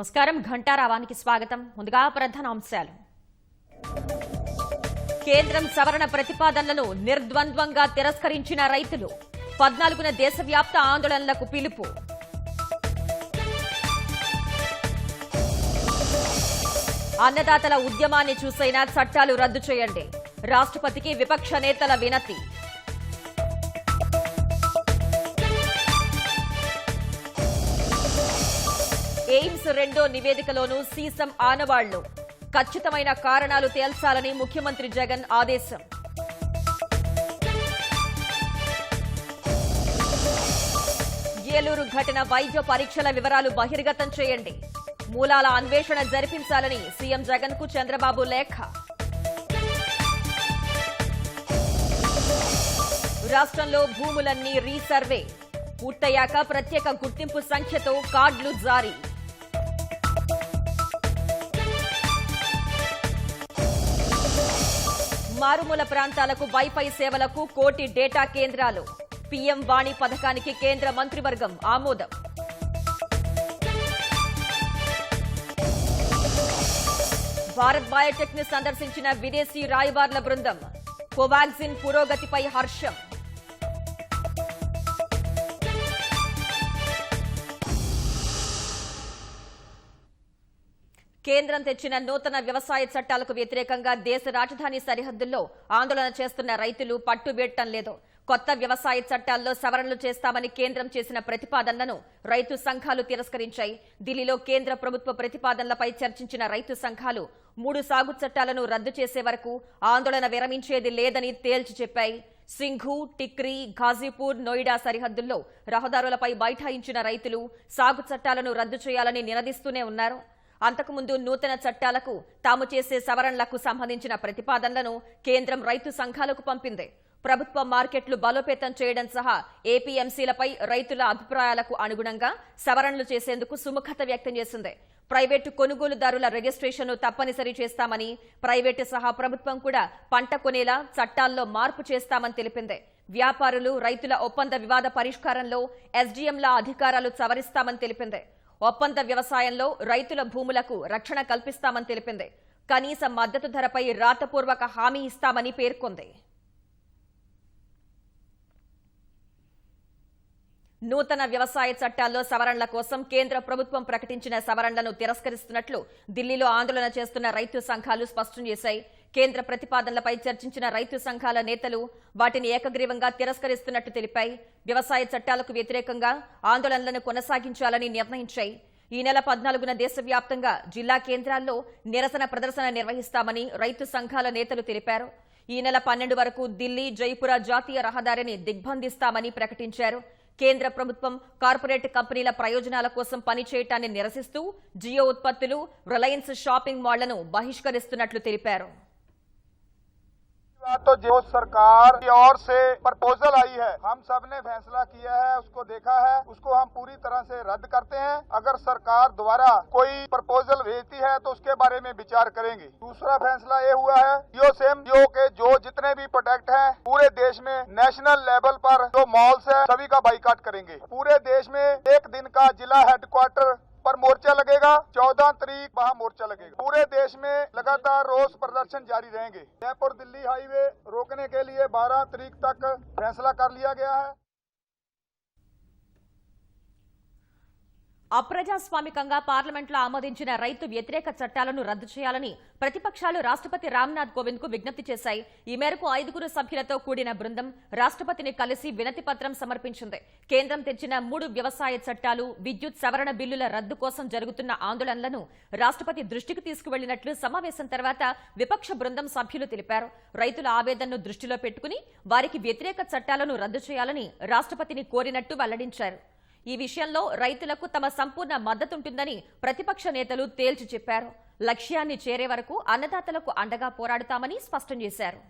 నమస్కారం ఘంటారావానికి స్వాగతం. ముందుగా ప్రధాన అంశాలు. కేంద్రం సవరణ ప్రతిపాదనలను నిర్ద్వంద్వంగా తిరస్కరించిన రైతులు 14న దేశవ్యాప్త ఆందోళనలకు పిలుపు. అన్నదాతల ఉద్యమాన్ని చూసైనా చట్టాలు రద్దు చేయండి. రాష్ట్రపతికి విపక్ష నేతల వినతి. ఎయిమ్స్ రెండో నివేదికలోనూ సీసం ఆనవాళ్లు. ఖచ్చితమైన కారణాలు తేల్చాలని ముఖ్యమంత్రి జగన్ ఆదేశం. ఏలూరు ఘటన వైద్య పరీక్షల వివరాలు బహిర్గతం చేయండి. మూలాల అన్వేషణ జరిపించాలని సీఎం జగన్ కు చంద్రబాబు లేఖ. రాష్ట్రంలో భూములన్నీ రీసర్వే. పూర్తయ్యాక ప్రత్యేక గుర్తింపు సంఖ్యతో కార్డులు జారీ. మారుమూల ప్రాంతాలకు వైఫై సేవలకు 1 కోటి డేటా కేంద్రాలు. పీఎం వాణి పథకానికి కేంద్ర మంత్రివర్గం ఆమోదం. భారత్ బయోటెక్ ని సందర్శించిన విదేశీ రాయబార్ల బృందం. కోవాక్సిన్ పురోగతిపై హర్షం. కేంద్రం తెచ్చిన నూతన వ్యవసాయ చట్టాలకు వ్యతిరేకంగా దేశ రాజధాని సరిహద్దుల్లో ఆందోళన చేస్తున్న రైతులు పట్టుబెట్టడం లేదు. కొత్త వ్యవసాయ చట్టాల్లో సవరణలు చేస్తామని కేంద్రం చేసిన ప్రతిపాదనలను రైతు సంఘాలు తిరస్కరించాయి. ఢిల్లీలో కేంద్ర ప్రభుత్వ ప్రతిపాదనలపై చర్చించిన రైతు సంఘాలు 3 సాగు చట్టాలను రద్దు చేసే వరకు ఆందోళన విరమించేది లేదని తేల్చి చెప్పాయి. సింఘు, టిక్రీ, ఘాజీపూర్, నోయిడా సరిహద్దుల్లో రహదారులపై బైఠాయించిన రైతులు సాగు చట్టాలను రద్దు చేయాలని నినదిస్తూనే ఉన్నారు. అంతకుముందు నూతన చట్టాలకు తాము చేసే సవరణలకు సంబంధించిన ప్రతిపాదనలను కేంద్రం రైతు సంఘాలకు పంపింది. ప్రభుత్వ మార్కెట్లు బలోపేతం చేయడం సహా ఏపీఎంసీలపై రైతుల అభిప్రాయాలకు అనుగుణంగా సవరణలు చేసేందుకు సుముఖత వ్యక్తం చేసింది. ప్రైవేటు కొనుగోలుదారుల రిజిస్ట్రేషన్ను తప్పనిసరి చేస్తామని, ప్రైవేటు సహా ప్రభుత్వం కూడా పంట కొనేలా చట్టాల్లో మార్పు చేస్తామని తెలిపింది. వ్యాపారులు, రైతుల ఒప్పంద వివాద పరిష్కారంలో ఎస్డీఎంల అధికారాలు సవరిస్తామని తెలిపింది. ఒప్పంద వ్యవసాయంలో రైతుల భూములకు రక్షణ కల్పిస్తామని తెలిపింది. కనీస మద్దతు ధరపై రాతపూర్వక హామీ ఇస్తామని పేర్కొంది. నూతన వ్యవసాయ చట్టాల్లో సవరణల కోసం కేంద్ర ప్రభుత్వం ప్రకటించిన సవరణలను తిరస్కరిస్తున్నట్లు ఢిల్లీలో ఆందోళన చేస్తున్న రైతు సంఘాలు స్పష్టం చేశాయి. కేంద్ర ప్రతిపాదనలపై చర్చించిన రైతు సంఘాల నేతలు వాటిని ఏకగ్రీవంగా తిరస్కరిస్తున్నట్టు తెలిపాయి. వ్యవసాయ చట్టాలకు వ్యతిరేకంగా ఆందోళనలను కొనసాగించాలని నిర్ణయించాయి. ఈ నెల 14న దేశవ్యాప్తంగా జిల్లా కేంద్రాల్లో నిరసన ప్రదర్శన నిర్వహిస్తామని రైతు సంఘాల నేతలు తెలిపారు. ఈ నెల 12 వరకు ఢిల్లీ, జైపుర జాతీయ రహదారిని దిగ్బంధిస్తామని ప్రకటించారు. కేంద్ర ప్రభుత్వం కార్పొరేట్ కంపెనీల ప్రయోజనాల కోసం పనిచేయటాన్ని నిరసిస్తూ జియో ఉత్పత్తులు, రిలయన్స్ షాపింగ్ మాళ్లను బహిష్కరిస్తున్నట్లు తెలిపారు. तो जो सरकार की ओर से प्रपोजल आई है, हम सब ने फैसला किया है, उसको देखा है, उसको हम पूरी तरह से रद्द करते हैं. अगर सरकार द्वारा कोई प्रपोजल भेजती है तो उसके बारे में विचार करेंगे. दूसरा फैसला ये हुआ है जियो के जो जितने भी प्रोडक्ट हैं पूरे देश में नेशनल लेवल पर जो मॉल्स है सभी का बाइकाट करेंगे. पूरे देश में 1 दिन का जिला हेडक्वार्टर पर मोर्चा लगेगा. 14 तारीख वहाँ मोर्चा लगेगा. पूरे देश में लगातार रोष प्रदर्शन जारी रहेंगे. जयपुर दिल्ली हाईवे रोकने के लिए 12 तारीख तक फैसला कर लिया गया है. అప్రజాస్వామికంగా పార్లమెంట్లో ఆమోదించిన రైతు వ్యతిరేక చట్టాలను రద్దు చేయాలని ప్రతిపక్షాలు రాష్ట్రపతి రామ్నాథ్ కోవింద్ కు విజ్ఞప్తి చేశాయి. ఈ మేరకు 5 సభ్యులతో కూడిన బృందం రాష్ట్రపతిని కలిసి వినతి పత్రం సమర్పించింది. కేంద్రం తెచ్చిన 3 వ్యవసాయ చట్టాలు, విద్యుత్ సవరణ బిల్లుల రద్దు కోసం జరుగుతున్న ఆందోళనలను రాష్ట్రపతి దృష్టికి తీసుకువెళ్లినట్లు సమావేశం తర్వాత విపక్ష బృందం సభ్యులు తెలిపారు. రైతుల ఆవేదనను దృష్టిలో పెట్టుకుని వారికి వ్యతిరేక చట్టాలను రద్దు చేయాలని రాష్ట్రపతిని కోరినట్టు వెల్లడించారు. ఈ విషయంలో రైతులకు తమ సంపూర్ణ మద్దతుంటుందని ప్రతిపక్ష నేతలు తేల్చి చెప్పారు. లక్ష్యాన్ని చేరే వరకు అన్నదాతలకు అండగా పోరాడుతామని స్పష్టం చేశారు.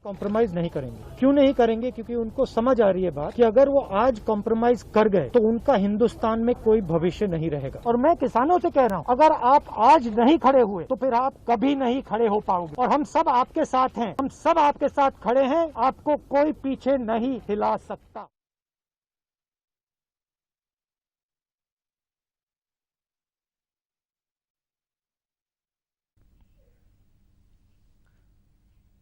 कॉम्प्रोमाइज नहीं करेंगे। क्यों नहीं करेंगे? क्योंकि उनको समझ आ रही है बात कि अगर वो आज कॉम्प्रोमाइज कर गए तो उनका हिंदुस्तान में कोई भविष्य नहीं रहेगा। और मैं किसानों से कह रहा हूँ, अगर आप आज नहीं खड़े हुए तो फिर आप कभी नहीं खड़े हो पाओगे। और हम सब आपके साथ हैं, हम सब आपके साथ खड़े हैं, आपको कोई पीछे नहीं हिला सकता।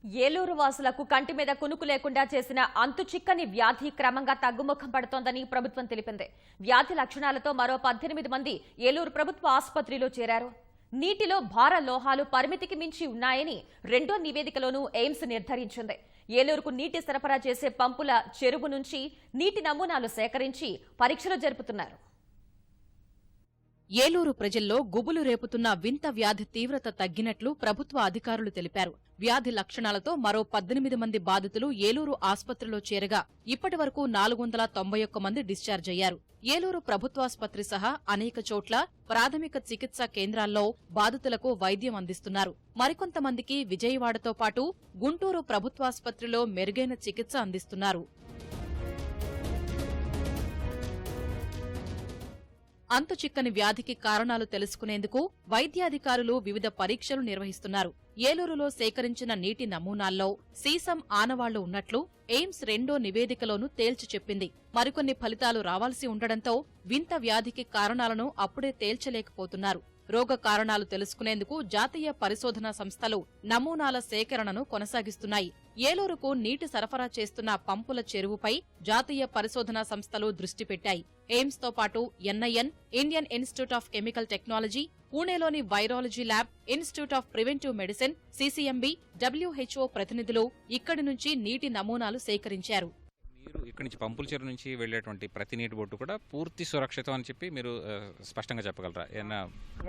ఏలూరు వాసులకు కంటి మీద కునుకు లేకుండా చేసిన అంతు చిక్కని వ్యాధి క్రమంగా తగ్గుముఖం పడుతోందని ప్రభుత్వం తెలిపింది. వ్యాధి లక్షణాలతో మరో 18 మంది ఏలూరు ప్రభుత్వ ఆసుపత్రిలో చేరారు. నీటిలో భార లోహాలు పరిమితికి మించి ఉన్నాయని రెండో నివేదికలోనూ ఎయిమ్స్ నిర్ధారించింది. ఏలూరుకు నీటి సరఫరా చేసే పంపుల చెరువు నుంచి నీటి నమూనాలు సేకరించి పరీక్షలు జరుపుతున్నారు. ఏలూరు ప్రజల్లో గుబులు రేపుతున్న వింత వ్యాధి తీవ్రత తగ్గినట్లు ప్రభుత్వ అధికారులు తెలిపారు. వ్యాధి లక్షణాలతో మరో 18 మంది బాధితులు ఏలూరు ఆసుపత్రిలో చేరగా ఇప్పటి వరకు 491 మంది డిశ్చార్జ్ అయ్యారు. ఏలూరు ప్రభుత్వాసుపత్రి సహా అనేక చోట్ల ప్రాథమిక చికిత్సా కేంద్రాల్లో బాధితులకు వైద్యం అందిస్తున్నారు. మరికొంతమందికి విజయవాడతో పాటు గుంటూరు ప్రభుత్వాసుపత్రిలో మెరుగైన చికిత్స అందిస్తున్నారు. అంతు చిక్కని వ్యాధికి కారణాలు తెలుసుకునేందుకు వైద్యాధికారులు వివిధ పరీక్షలు నిర్వహిస్తున్నారు. ఏలూరులో సేకరించిన నీటి నమూనాల్లో సీసం ఆనవాళ్లు ఉన్నట్లు ఎయిమ్స్ రెండో నివేదికలోనూ తేల్చి చెప్పింది. మరికొన్ని ఫలితాలు రావాల్సి ఉండడంతో వింత వ్యాధికి కారణాలను అప్పుడే తేల్చలేకపోతున్నారు. రోగ కారణాలు తెలుసుకునేందుకు జాతీయ పరిశోధనా సంస్థలు నమూనాల సేకరణను కొనసాగిస్తున్నాయి. ఏలూరుకు నీటి సరఫరా చేస్తున్న పంపుల చెరువుపై జాతీయ పరిశోధనా సంస్థలు దృష్టి పెట్టాయి. ఎయిమ్స్ తో పాటు NIN, Indian Institute of Chemical Technology, పూణేలోని virology lab, Institute of Preventive Medicine, CCMB, WHO ప్రతినిధులు ఇక్కడి నుంచి నీటి నమూనాలు సేకరించారు. మీరు ఇక్కడి నుంచి పంపుల చెరువు నుంచి వెళ్లేటువంటి ప్రతి నీటి బొట్టు కూడా పూర్తి సురక్షితం అని చెప్పి మీరు స్పష్టంగా చెప్పగలరా?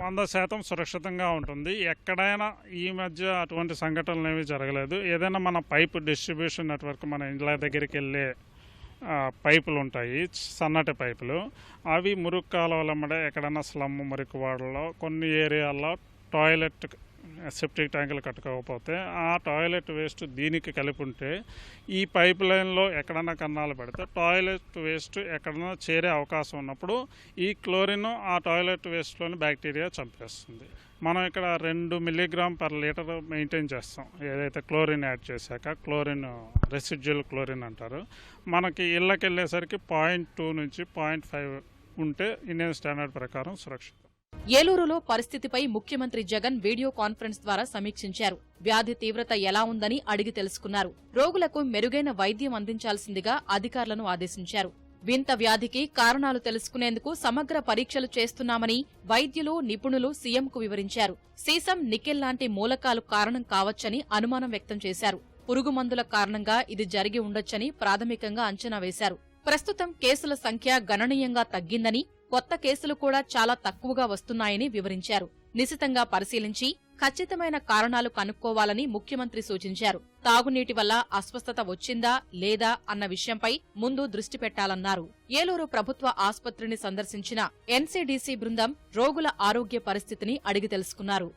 100% సురక్షితంగా ఉంటుంది. ఎక్కడైనా ఈ మధ్య అటువంటి సంఘటనలు ఏమీ జరగలేదు. ఏదైనా మన పైప్ డిస్ట్రిబ్యూషన్ నెట్వర్క్, మన ఇండ్ల దగ్గరికి వెళ్ళే పైపులు ఉంటాయి, సన్నటి పైపులు. అవి మురుగు కాలువలమ్మడే ఎక్కడైనా స్లమ్ మురికి వాడలో కొన్ని ఏరియాల్లో టాయిలెట్ సెప్టిక్ ట్యాంకులు కట్టుకోకపోతే ఆ టాయిలెట్ వేస్ట్ దీనికి కలిపి ఉంటే ఈ పైప్ లైన్లో ఎక్కడన్నా కన్నాలు పెడితే టాయిలెట్ వేస్ట్ ఎక్కడన్నా చేరే అవకాశం ఉన్నప్పుడు ఈ క్లోరిన్ ఆ టాయిలెట్ వేస్ట్లోని బ్యాక్టీరియా చంపేస్తుంది. మనం ఇక్కడ 2 mg/లీటర్ మెయింటైన్ చేస్తాం. ఏదైతే క్లోరిన్ యాడ్ చేశాక క్లోరిన్ రెసిడ్యువల్ క్లోరిన్ అంటారు. మనకి ఇళ్ళకి వెళ్ళేసరికి 0.2 నుంచి 0.5 ఉంటే ఇండియన్ స్టాండర్డ్ ప్రకారం సురక్షితం. ఏలూరులో పరిస్థితిపై ముఖ్యమంత్రి జగన్ వీడియో కాన్ఫరెన్స్ ద్వారా సమీక్షించారు. వ్యాధి తీవ్రత ఎలా ఉందని అడిగి తెలుసుకున్నారు. రోగులకు మెరుగైన వైద్యం అందించాల్సిందిగా అధికారులను ఆదేశించారు. వింత వ్యాధికి కారణాలు తెలుసుకునేందుకు సమగ్ర పరీక్షలు చేస్తున్నామని వైద్యులు, నిపుణులు సీఎంకు వివరించారు. సీసం, నికెల్ లాంటి మూలకాలు కారణం కావచ్చని అనుమానం వ్యక్తం చేశారు. పురుగుమందుల కారణంగా ఇది జరిగి ఉండొచ్చని ప్రాథమికంగా అంచనా వేశారు. ప్రస్తుతం కేసుల సంఖ్య గణనీయంగా తగ్గిందని, కొత్త కేసులు కూడా చాలా తక్కువగా వస్తున్నాయని వివరించారు. నిశితంగా పరిశీలించి ఖచ్చితమైన కారణాలు కనుక్కోవాలని ముఖ్యమంత్రి సూచించారు. తాగునీటి వల్ల అస్వస్థత వచ్చిందా లేదా అన్న విషయంపై ముందు దృష్టి పెట్టాలన్నారు. ఏలూరు ప్రభుత్వ ఆసుపత్రిని సందర్శించిన ఎన్సీడీసీ బృందం రోగుల ఆరోగ్య పరిస్థితిని అడిగి తెలుసుకున్నారు.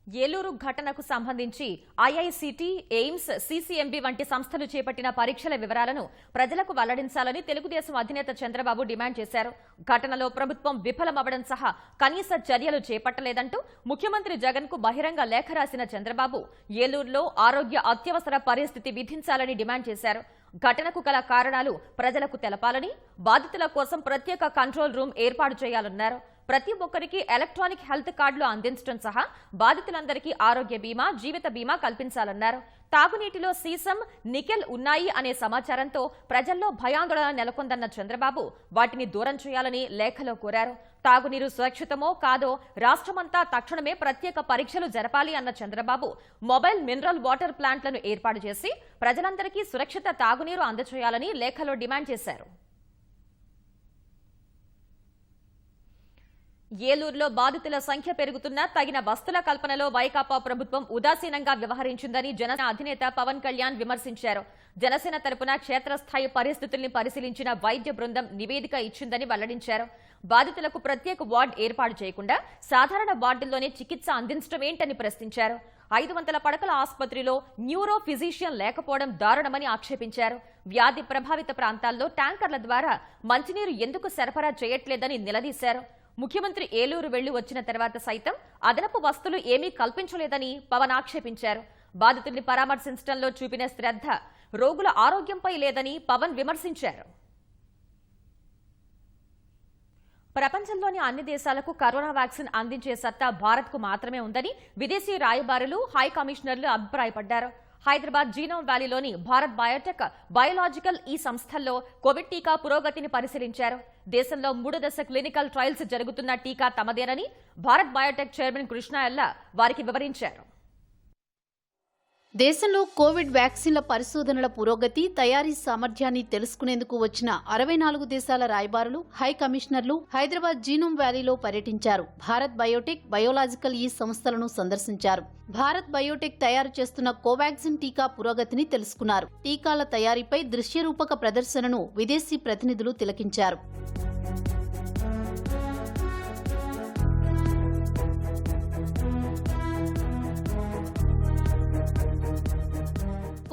ఏలూరు ఘటనకు సంబంధించి ఐఐసిటి, ఎయిమ్స్, సిసిఎంబి వంటి సంస్థలు చేపట్టిన పరీక్షల వివరాలను ప్రజలకు వెల్లడించాలని తెలుగుదేశం అధినేత చంద్రబాబు డిమాండ్ చేశారు. ఘటనలో ప్రభుత్వం విఫలమవ్వడం సహా కనీస చర్యలు చేపట్టలేదంటూ ముఖ్యమంత్రి జగన్ కు బహిరంగ లేఖ రాసిన చంద్రబాబు ఏలూరులో ఆరోగ్య అత్యవసర పరిస్థితి విధించాలని డిమాండ్ చేశారు. ఘటనకు గల కారణాలు ప్రజలకు తెలపాలని, బాధితుల కోసం ప్రత్యేక కంట్రోల్ రూమ్ ఏర్పాటు చేయాలన్నారు. ప్రతి ఒక్కరికి ఎలక్ట్రానిక్ హెల్త్ కార్డులు అందించడం సహా బాధితులందరికీ ఆరోగ్య బీమా, జీవిత బీమా కల్పించాలన్నారు. తాగునీటిలో సీసం, నికెల్ ఉన్నాయి అనే సమాచారంతో ప్రజల్లో భయాందోళన నెలకొందన్న చంద్రబాబు వాటిని దూరం చేయాలని లేఖలో కోరారు. తాగునీరు సురక్షితమో కాదో రాష్ట్రమంతా తక్షణమే ప్రత్యేక పరీక్షలు జరపాలి అన్న చంద్రబాబు మొబైల్ మినరల్ వాటర్ ప్లాంట్లను ఏర్పాటు చేసి ప్రజలందరికీ సురక్షిత తాగునీరు అందజేయాలని లేఖలో డిమాండ్ చేశారు. ఏలూరులో బాధితుల సంఖ్య పెరుగుతున్నా తగిన వస్తుల కల్పనలో వైకాపా ప్రభుత్వం ఉదాసీనంగా వ్యవహరించిందని జనసేన అధినేత పవన్ కళ్యాణ్ విమర్శించారు. జనసేన తరపున క్షేత్రస్థాయి పరిస్థితుల్ని పరిశీలించిన వైద్య బృందం నివేదిక ఇచ్చిందని వెల్లడించారు. బాధితులకు ప్రత్యేక వార్డు ఏర్పాటు చేయకుండా సాధారణ వార్డుల్లోనే చికిత్స అందించడం ఏంటని ప్రశ్నించారు. 500 పడకల ఆసుపత్రిలో న్యూరో ఫిజిషియన్ లేకపోవడం దారుణమని ఆక్షేపించారు. వ్యాధి ప్రభావిత ప్రాంతాల్లో ట్యాంకర్ల ద్వారా మంచినీరు ఎందుకు సరఫరా చేయట్లేదని నిలదీశారు. ముఖ్యమంత్రి ఏలూరు వెళ్లి వచ్చిన తర్వాత సైతం అదనపు వస్తువులు ఏమీ కల్పించలేదని పవన్ ఆక్షేపించారు. బాధితుల్ని పరామర్శించడంలో చూపిన శ్రద్ధ రోగుల ఆరోగ్యంపై లేదని పవన్ విమర్శించారు. ప్రపంచంలోని అన్ని దేశాలకు కరోనా వ్యాక్సిన్ అందించే సత్తా భారత్కు మాత్రమే ఉందని విదేశీ రాయబారులు హై కమిషనర్లు అభిప్రాయపడ్డారు. హైదరాబాద్ జీనోమ్ వ్యాలీలోని భారత్ బయోటెక్, బయోలాజికల్ ఈ సంస్థల్లో కోవిడ్ టీకా పురోగతిని పరిశీలించారు. దేశంలో 3 దశ క్లినికల్ ట్రయల్స్ జరుగుతున్న టీకా తమదేనని భారత్ బయోటెక్ చైర్మన్ కృష్ణ ఎల్లా వారికి వివరించారు. దేశంలో కోవిడ్ వ్యాక్సిన్ల పరిశోధనల పురోగతి, తయారీ సామర్థ్యాన్ని తెలుసుకునేందుకు వచ్చిన 64 దేశాల రాయబారులు, హై కమిషనర్లు హైదరాబాద్ జీనోమ్ వ్యాలీలో పర్యటించారు. భారత్ బయోటెక్, బయోలాజికల్ ఈ సంస్థలను సందర్శించారు. భారత్ బయోటెక్ తయారు చేస్తున్న కోవాక్సిన్ టీకా పురోగతిని తెలుసుకున్నారు. టీకాల తయారీపై దృశ్యరూపక ప్రదర్శనను విదేశీ ప్రతినిధులు తిలకించారు.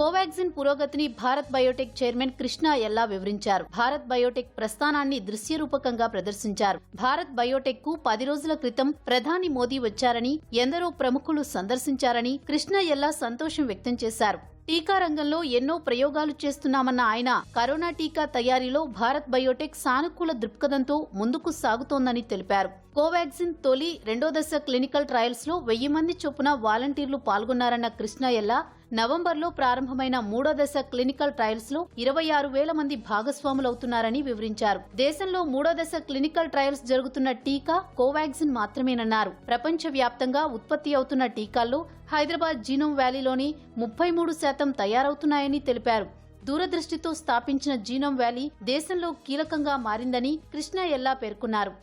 కోవాక్సిన్ పురోగతిని భారత్ బయోటెక్ చైర్మన్ కృష్ణ ఎల్లా వివరించారు. భారత్ బయోటెక్ ప్రస్థానాన్ని దృశ్యరూపకంగా ప్రదర్శించారు. భారత్ బయోటెక్ కు 10 రోజుల క్రితం ప్రధాని మోదీ వచ్చారని, ఎందరో ప్రముఖులు సందర్శించారని కృష్ణ ఎల్లా సంతోషం వ్యక్తం చేశారు. టీకా రంగంలో ఎన్నో ప్రయోగాలు చేస్తున్నామన్న ఆయన కరోనా టీకా తయారీలో భారత్ బయోటెక్ సానుకూల దృక్పథంతో ముందుకు సాగుతోందని తెలిపారు. కోవాక్సిన్ తొలి, 2వ దశ క్లినికల్ ట్రయల్స్ లో 1000 మంది చొప్పున వాలంటీర్లు పాల్గొన్నారన్న కృష్ణ ఎల్లా నవంబర్లో ప్రారంభమైన 3వ దశ క్లినికల్ ట్రయల్స్ లో 26,000 మంది భాగస్వాములవుతున్నారని వివరించారు. దేశంలో 3వ దశ క్లినికల్ ట్రయల్స్ జరుగుతున్న టీకా కోవాక్సిన్ మాత్రమేనన్నారు. ప్రపంచవ్యాప్తంగా ఉత్పత్తి అవుతున్న టీకాల్లో హైదరాబాద్ జీనోమ్ వ్యాలీలోని 33% తయారవుతున్నాయని తెలిపారు. దూరదృష్టితో స్థాపించిన జీనోమ్ వ్యాలీ దేశంలో కీలకంగా మారిందని కృష్ణ ఎల్లా పేర్కొన్నారు.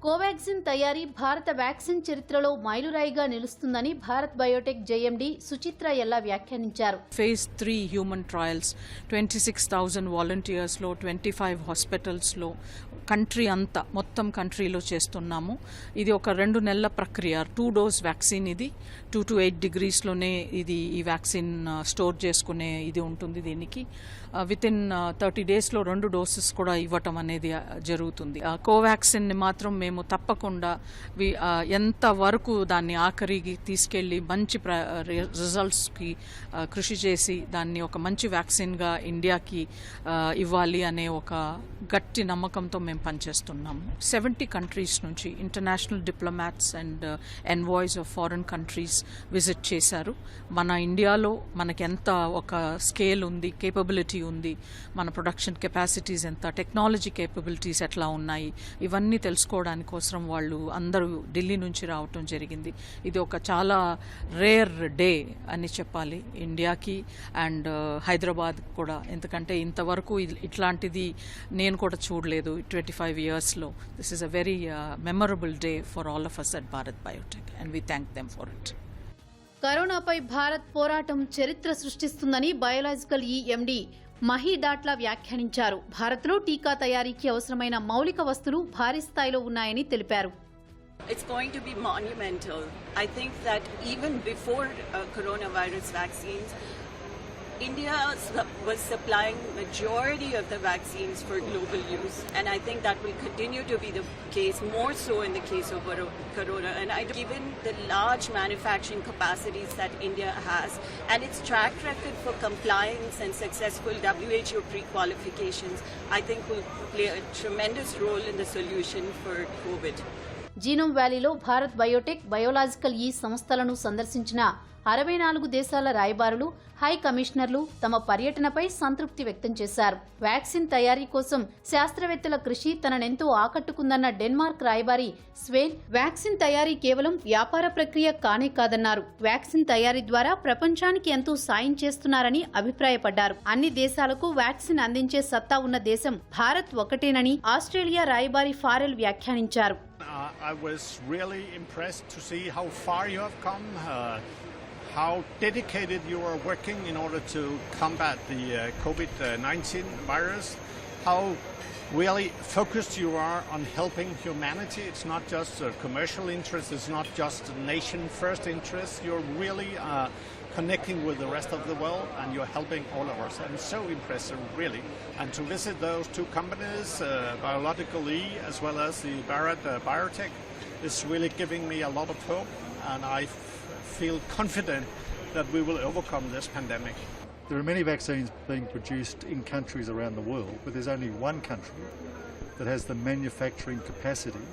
కోవాక్సిన్ తయారీ భారత వ్యాక్సిన్ చరిత్రలో మైలురాయిగా నిలుస్తుందని భారత్ బయోటెక్ జేఎండీ సుచిత్ర ఎల్లా వ్యాఖ్యానించారు. Phase 3 హ్యూమన్ ట్రయల్స్ 26,000 వాలంటీర్స్లో 25 హాస్పిటల్స్లో కంట్రీ అంతా మొత్తం కంట్రీలో చేస్తున్నాము. ఇది ఒక 2 నెలల ప్రక్రియ. 2 డోస్ వ్యాక్సిన్ ఇది 2 to 8 డిగ్రీస్లోనే ఈ వ్యాక్సిన్ స్టోర్ చేసుకునే ఇది ఉంటుంది. దీనికి వితిన్ 30 డేస్లో 2 డోసెస్ కూడా ఇవ్వటం అనేది జరుగుతుంది. కోవాక్సిన్ని మాత్రం మేము తప్పకుండా ఎంత వరకు దాన్ని ఆఖరికి తీసుకెళ్లి మంచి రిజల్ట్స్కి కృషి చేసి దాన్ని ఒక మంచి వ్యాక్సిన్గా ఇండియాకి ఇవ్వాలి అనే ఒక గట్టి నమ్మకంతో మేము పనిచేస్తున్నాము. 70 కంట్రీస్ నుంచి international diplomats and envoys of foreign countries visit చేశారు. మన ఇండియాలో మనకి ఎంత ఒక స్కేల్ ఉంది, కేపబిలిటీ ఉంది, మన ప్రొడక్షన్ కెపాసిటీస్ ఎంత, టెక్నాలజీ కేపబిలిటీస్ ఎట్లా ఉన్నాయి, ఇవన్నీ తెలుసుకోవడానికి కోసం వాళ్ళు అందరూ ఢిల్లీ నుంచి రావటం జరిగింది. ఇది ఒక చాలా రేర్ డే అని చెప్పాలి ఇండియాకి అండ్ హైదరాబాద్ కూడా. ఎందుకంటే ఇంతవరకు ఇట్లాంటిది నేను కూడా చూడలేదు 25 yearsలో. This is a very memorable day for all of us at Bharat Biotech and we thank them for it. కరోనాపై భారత్ పోరాటం చరిత్ర సృష్టిస్తుందని biological E MD Mahi Datla వ్యాఖ్యానించారు. భారత్లో టీకా తయారీకి అవసరమైన మౌలిక వస్తువులు భారీ స్థాయిలో ఉన్నాయని తెలిపారు. It's going to be monumental. I think that even before coronavirus vaccines, India was supplying majority of the vaccines for global use, and I think that will continue to be the case, more so in the case of corona. And given the large manufacturing capacities that India has and its track record for compliance and successful WHO pre-qualifications, I think will play a tremendous role in the solution for COVID. Genome వ్యాలీలో Bharat Biotech, biological ఈ సంస్థలను సందర్శించిన 64 దేశాల రాయబారులు, high కమిషనర్లు తమ పర్యటనపై సంతృప్తి వ్యక్తం చేశారు. వ్యాక్సిన్ తయారీ కోసం శాస్త్రవేత్తల కృషి తననెంతో ఆకట్టుకుందన్న డెన్మార్క్ రాయబారి స్వేన్, వ్యాక్సిన్ తయారీ కేవలం వ్యాపార ప్రక్రియ కానే కాదన్నారు. వ్యాక్సిన్ తయారీ ద్వారా ప్రపంచానికి ఎంతో సాయం చేస్తున్నారని అభిప్రాయపడ్డారు. అన్ని దేశాలకు వ్యాక్సిన్ అందించే సత్తా ఉన్న దేశం భారత్ ఒకటేనని ఆస్ట్రేలియా రాయబారి ఫారెల్ వ్యాఖ్యానించారు. I was really impressed to see how far you have come, how dedicated you are working in order to combat the COVID-19 virus, how really focused you are on helping humanity. It's not just a commercial interest, it's not just a nation first interest. You're really connecting with the rest of the world and you're helping all of us. I'm so impressive, really. And to visit those 2 companies, Biological E as well as the Bharat Biotech, is really giving me a lot of hope, and I feel confident that we will overcome this pandemic. There are many vaccines being produced in countries around the world, but there's only one country that has the manufacturing capacity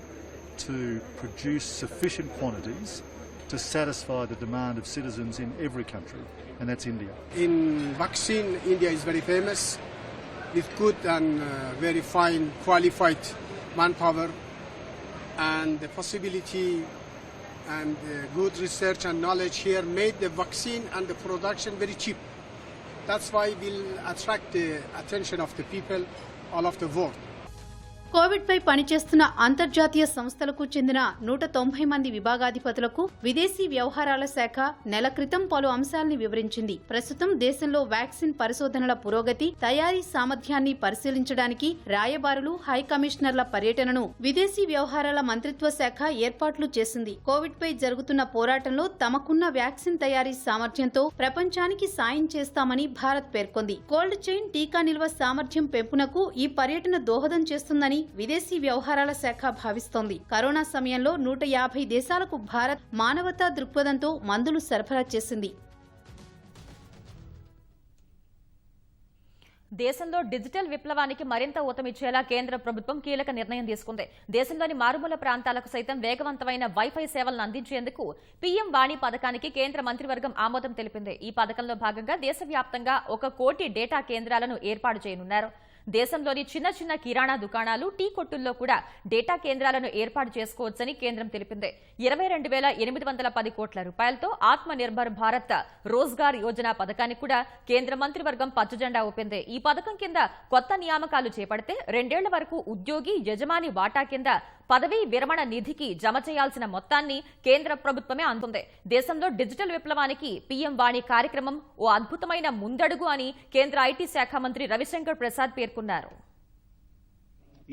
to produce sufficient quantities to satisfy the demand of citizens in every country, and that's India. In vaccine, India is very famous with good and very fine qualified manpower, and the possibility and good research and knowledge here made the vaccine and the production very cheap. That's why we'll attract the attention of the people all of the world. కోవిడ్పై పనిచేస్తున్న అంతర్జాతీయ సంస్థలకు చెందిన 190 మంది విభాగాధిపతులకు విదేశీ వ్యవహారాల శాఖ నెల క్రితం పలు అంశాల్ని వివరించింది. ప్రస్తుతం దేశంలో వ్యాక్సిన్ పరిశోధనల పురోగతి, తయారీ సామర్థ్యాన్ని పరిశీలించడానికి రాయబారులు, హై కమిషనర్ల పర్యటనను విదేశీ వ్యవహారాల మంత్రిత్వ శాఖ ఏర్పాట్లు చేసింది. కోవిడ్పై జరుగుతున్న పోరాటంలో తమకున్న వ్యాక్సిన్ తయారీ సామర్థ్యంతో ప్రపంచానికి సాయం చేస్తామని భారత్ పేర్కొంది. కోల్డ్ చైన్ టీకా నిల్వ సామర్థ్యం పెంపునకు ఈ పర్యటన దోహదం చేస్తుందని విదేశీ వ్యవహారాల శాఖ భావిస్తోంది. కరోనా సమయంలో 150 దేశాలకు భారత్ మానవతా దృక్పథంతో మందులు సరఫరా చేసింది. దేశంలో డిజిటల్ విప్లవానికి మరింత ఊతమిచ్చేలా కేంద్ర ప్రభుత్వం కీలక నిర్ణయం తీసుకుంది. దేశంలోని మారుమూల ప్రాంతాలకు సైతం వేగవంతమైన వైఫై సేవలను అందించేందుకు పీఎం వాణి పథకానికి కేంద్ర మంత్రివర్గం ఆమోదం తెలిపింది. ఈ పథకంలో భాగంగా దేశవ్యాప్తంగా 1 కోటి డేటా కేంద్రాలను ఏర్పాటు చేయనున్నారు. దేశంలోని చిన్న చిన్న కిరాణా దుకాణాలు, టీ కొట్టుల్లో కూడా డేటా కేంద్రాలను ఏర్పాటు చేసుకోవచ్చని కేంద్రం తెలిపింది. 22,810 కోట్ల రూపాయలతో ఆత్మ నిర్భర్ భారత్ రోజ్గార్ యోజన పథకానికి కూడా కేంద్ర మంత్రివర్గం పచ్చజెండా ఊపింది. ఈ పథకం కింద కొత్త నియామకాలు చేపడితే 2 ఏళ్ల వరకు ఉద్యోగి యజమాని వాటా కింద పదవీ విరమణ నిధికి జమ చేయాల్సిన మొత్తాన్ని కేంద్ర ప్రభుత్వమే అందుతుంది. దేశంలో డిజిటల్ విప్లవానికి పీఎం వాణి కార్యక్రమం ఓ అద్భుతమైన ముందడుగు అని కేంద్ర ఐటీ శాఖ మంత్రి రవిశంకర్ ప్రసాద్ పేర్కొన్నారు.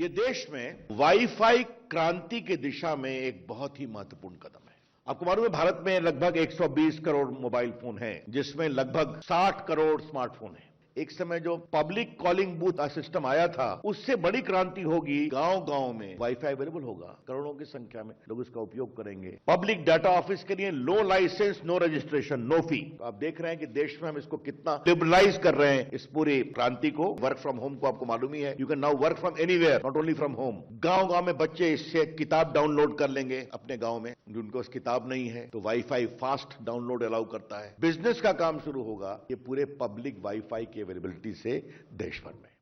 ये देश में वाईफाई क्रांति की दिशा में एक बहुत ही महत्वपूर्ण कदम है. आपको मालूम है भारत में लगभग 120 करोड़ मोबाइल फोन हैं, जिसमें लगभग 60 करोड़ स्मार्टफोन हैं. एक समय जो पब्लिक कॉलिंग बूथ सिस्टम आया था, उससे बड़ी क्रांति होगी. गांव-गांव में वाईफाई अवेलेबल होगा, करोड़ों की संख्या में लोग इसका उपयोग करेंगे. पब्लिक डाटा ऑफिस के लिए no licence, no registration, no fee. आप देख रहे हैं कि देश में हम इसको कितना लिबरलाइज कर रहे हैं इस पूरी क्रांति को. वर्क फ्रॉम होम को आपको मालूम ही है, you can now work from anywhere, not only from home. गांव-गांव में बच्चे इससे किताब डाउनलोड कर लेंगे अपने गांव में, जिनको किताब नहीं है तो वाईफाई फास्ट डाउनलोड अलाउ करता है. बिजनेस का काम शुरू होगा ये पूरे पब्लिक वाईफाई के अवेलेबिलिटी से देश भर में.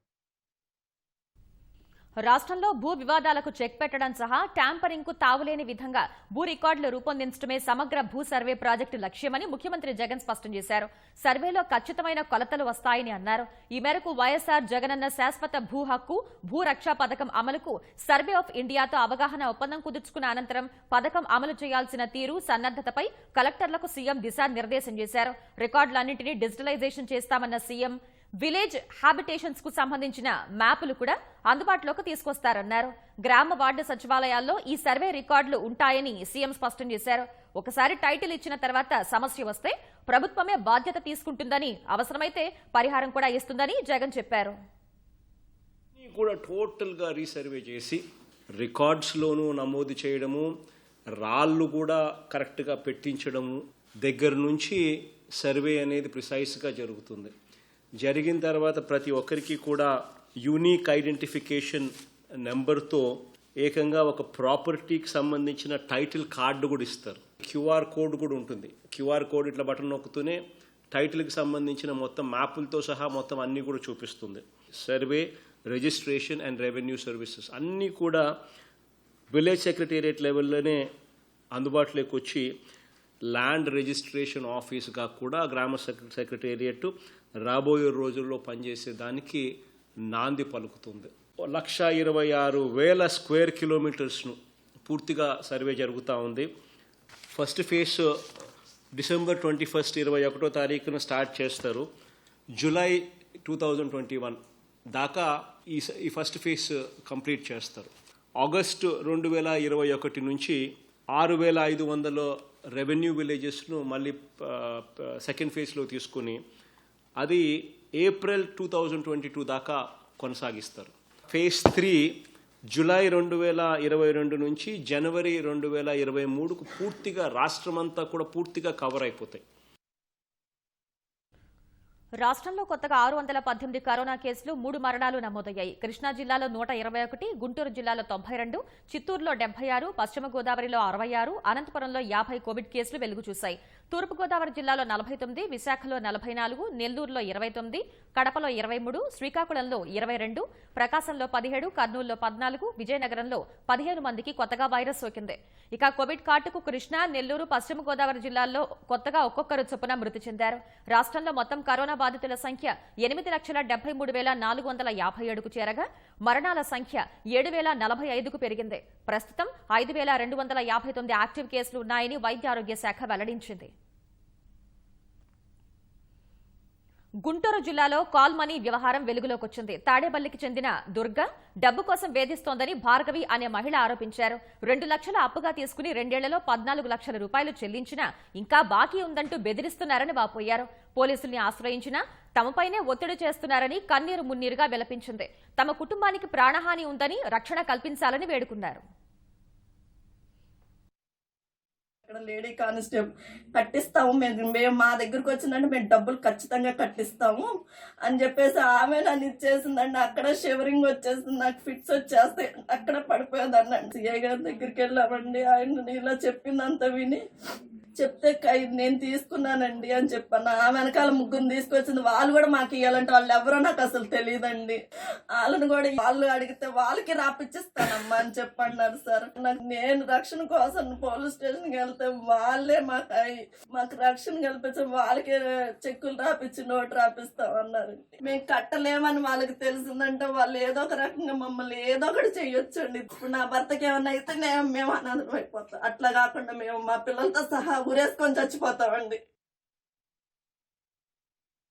రాష్ట్రంలో భూ వివాదాలకు చెక్ పెట్టడం సహా ట్యాంపరింగ్ కు తావులేని విధంగా భూ రికార్డులు రూపొందించడమే సమగ్ర భూ సర్వే ప్రాజెక్టు లక్ష్యమని ముఖ్యమంత్రి జగన్ స్పష్టం చేశారు. సర్వేలో ఖచ్చితమైన కొలతలు వస్తాయని అన్నారు. ఈ మేరకు వైఎస్ఆర్ జగనన్న శాశ్వత భూ హక్కు, భూ రక్షా పథకం అమలుకు సర్వే ఆఫ్ ఇండియాతో అవగాహన ఒప్పందం కుదుర్చుకున్న అనంతరం పథకం అమలు చేయాల్సిన తీరు, సన్నద్దతపై కలెక్టర్లకు సీఎం దిశానిర్దేశం చేశారు. రికార్డులన్నింటినీ డిజిటలైజేషన్ చేస్తామన్న సీఎం విలేజ్ హ్యాబిటేషన్స్ కు సంబంధించిన మ్యాపులు కూడా అందుబాటులోకి తీసుకొస్తారన్నారు. గ్రామ వార్డు సచివాలయాల్లో ఈ సర్వే రికార్డులు ఉంటాయని సీఎం స్పష్టం చేశారు. ఒకసారి టైటిల్ ఇచ్చిన తర్వాత సమస్య వస్తే ప్రభుత్వమే బాధ్యత తీసుకుంటుందని, అవసరమైతే పరిహారం కూడా ఇస్తుందని జగన్ చెప్పారు. కూడా టోటల్ గా రీసర్వే చేసి రికార్డ్స్ లోను నమోదు చేయడము, రాళ్ళు కూడా కరెక్ట్ గా పెట్టించడము దగ్గర నుంచి సర్వే అనేది ప్రిసైజ్ గా జరుగుతుంది. జరిగిన తర్వాత ప్రతి ఒక్కరికి కూడా యూనిక్ ఐడెంటిఫికేషన్ నెంబర్తో ఏకంగా ఒక ప్రాపర్టీకి సంబంధించిన టైటిల్ కార్డు కూడా ఇస్తారు. క్యూఆర్ కోడ్ కూడా ఉంటుంది. క్యూఆర్ కోడ్ ఇట్లా బటన్ నొక్కుతూనే టైటిల్కి సంబంధించిన మొత్తం మ్యాపులతో సహా మొత్తం అన్నీ కూడా చూపిస్తుంది. Survey, registration and revenue services అన్నీ కూడా విలేజ్ సెక్రటేరియట్ లెవెల్లోనే అందుబాటులోకి వచ్చి ల్యాండ్ రిజిస్ట్రేషన్ ఆఫీస్గా కూడా గ్రామ సెక్రటేరియట్ రాబోయే రోజుల్లో పనిచేసే దానికి నాంది పలుకుతుంది. 126,000 స్క్వేర్ కిలోమీటర్స్ను పూర్తిగా సర్వే జరుగుతూ ఉంది. ఫస్ట్ ఫేజ్ డిసెంబర్ 21, 21వ తారీఖున స్టార్ట్ చేస్తారు. జూలై 2021 దాకా ఈ ఫస్ట్ ఫేజ్ కంప్లీట్ చేస్తారు. ఆగస్టు 2021 నుంచి 6,500 రెవెన్యూ విలేజెస్ను మళ్ళీ సెకండ్ ఫేజ్లో తీసుకుని అది ఏప్రిల్ 2022 దాకా కొనసాగిస్తారు. ఫేజ్ 3 జూలై 2022 నుంచి జనవరి 2023కు పూర్తిగా రాష్ట్రమంతా కూడా పూర్తిగా కవర్ అయిపోతాయి. రాష్ట్రంలో కొత్తగా 618 కరోనా కేసులు 3 మరణాలు నమోదయ్యాయి. కృష్ణా జిల్లాలో 121, గుంటూరు జిల్లాలో 92, చిత్తూరులో 76, పశ్చిమ గోదావరిలో 66, అనంతపురంలో 50 కోవిడ్ కేసులు వెలుగు చూశాయి. తూర్పుగోదావరి జిల్లాలో 49, విశాఖలో 44, నెల్లూరులో 29, కడపలో 23, శ్రీకాకుళంలో 22, ప్రకాశంలో 17, కర్నూలులో 14, విజయనగరంలో 15 మందికి కొత్తగా వైరస్ సోకింది. ఇక కోవిడ్ కాటుకు కృష్ణా, నెల్లూరు, పశ్చిమ గోదావరి జిల్లాల్లో కొత్తగా ఒక్కొక్కరు చొప్పున మృతి చెందారు. రాష్ట్రంలో మొత్తం కరోనా బాధితుల సంఖ్య 8,73,457కు చేరగా మరణాల సంఖ్య 7,045కు పెరిగింది. ప్రస్తుతం 5,259 యాక్టివ్ కేసులు ఉన్నాయని వైద్య ఆరోగ్య శాఖ వెల్లడించింది. గుంటూరు జిల్లాలో కాల్ మనీ వ్యవహారం వెలుగులోకొచ్చింది. తాడేపల్లికి చెందిన దుర్గ డబ్బు కోసం వేధిస్తోందని భార్గవి అనే మహిళ ఆరోపించారు. 2 లక్షల అప్పుగా తీసుకుని 2 ఏళ్లలో 14 లక్షల రూపాయలు చెల్లించినా ఇంకా బాకీ ఉందంటూ బెదిరిస్తున్నారని వాపోయారు. పోలీసుల్ని ఆశ్రయించినా తమపైనే ఒత్తిడి చేస్తున్నారని కన్నీరు మున్నీరుగా విలపించింది. తమ కుటుంబానికి ప్రాణహాని ఉందని రక్షణ కల్పించాలని వేడుకున్నారు. ఇక్కడ లేడీ కానిస్టేబుల్ కట్టిస్తాము, మేము మా దగ్గరకు వచ్చిందంటే మేము డబ్బులు ఖచ్చితంగా కట్టిస్తాము అని చెప్పేసి ఆమె నన్ను ఇచ్చేసిందండి. అక్కడ షివరింగ్ వచ్చేసింది, నాకు ఫిట్స్ వచ్చేస్తాయి, అక్కడ పడిపోయేదాన్ని. సిఐ గారి దగ్గరికి వెళ్ళామండి. ఆయన ఇలా చెప్పిందంతా విని చెప్తే నేను తీసుకున్నానండి అని చెప్పాను. ఆ వెనకాల 3 తీసుకొచ్చింది. వాళ్ళు కూడా మాకు ఇవ్వాలంటే వాళ్ళు ఎవరో నాకు అసలు తెలియదండి. వాళ్ళని కూడా వాళ్ళు అడిగితే వాళ్ళకి రాపిచ్చిస్తానమ్మా అని చెప్పన్నారు సార్. నేను రక్షణ కోసం పోలీస్ స్టేషన్కి వెళ్తే వాళ్ళే మాకు రక్షణ కల్పించి వాళ్ళకి చెక్కులు రాపిచ్చి నోటు రాపిస్తామన్నారు. మేము కట్టలేమని వాళ్ళకి తెలిసిందంటే వాళ్ళు ఏదో ఒక రకంగా మమ్మల్ని ఏదో ఒకటి చెయ్యొచ్చండి. ఇప్పుడు నా భర్తకి ఏమన్నా అయితే మేము అనాథం అయిపోతాం. అట్లా కాకుండా మేము మా పిల్లలతో సహా ఊరేసుకొని చచ్చిపోతామండి.